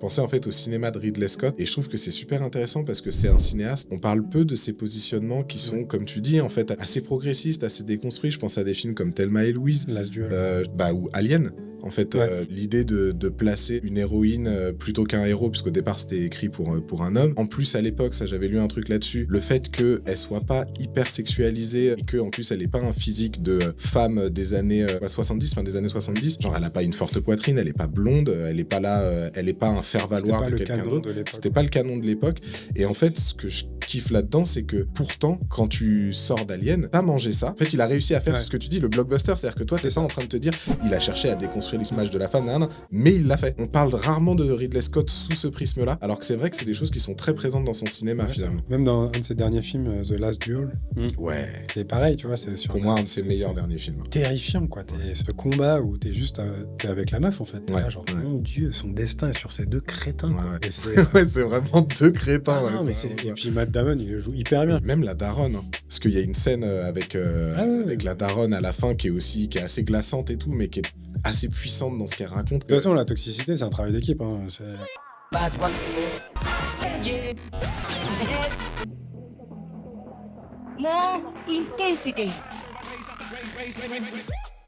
pensais en fait au cinéma de Ridley Scott et je trouve que c'est super intéressant parce que c'est un cinéaste, on parle peu de ses positionnements qui sont, comme tu dis, en fait, assez progressistes, assez déconstruits. Je pense à des films comme Thelma et Louise, Last Duel. Ou Alien. En fait, l'idée de placer une héroïne plutôt qu'un héros, puisqu'au départ c'était écrit pour un homme. En plus, à l'époque, ça j'avais lu un truc là-dessus, le fait qu'elle soit pas hyper sexualisée et qu'en plus elle ait pas un physique de femme des années 70, fin des années 70, genre elle a pas une forte poitrine, elle est pas blonde, elle est pas là, elle est pas un faire-valoir de quelqu'un d'autre. C'était pas le canon de l'époque. Et en fait, ce que je kiffe là-dedans, c'est que pourtant, quand tu sors d'Alien, t'as mangé ça. En fait, il a réussi à faire ce que tu dis, le blockbuster, c'est-à-dire que toi, t'es pas en train de te dire, il a cherché à déconstruire l'image de la femme, mais il l'a fait. On parle rarement de Ridley Scott sous ce prisme-là, alors que c'est vrai que c'est des choses qui sont très présentes dans son cinéma, finalement. Même dans un de ses derniers films, The Last Duel. Ouais. C'est pareil, tu vois, c'est sur. Pour moi, un de ses meilleurs derniers films. Terrifiant, quoi. Ce combat où t'es juste t'es avec la meuf, en fait. Là, genre, mon Dieu, son destin est sur ces deux crétins. Ouais. C'est vraiment deux crétins. Et puis Matt Damon, il le joue hyper bien. Même la daronne, hein. Parce qu'il y a une scène avec la daronne à la fin qui est assez glaçante et tout, mais qui est assez puissante dans ce qu'elle raconte. De toute façon, la toxicité, c'est un travail d'équipe. Hein. More intensity.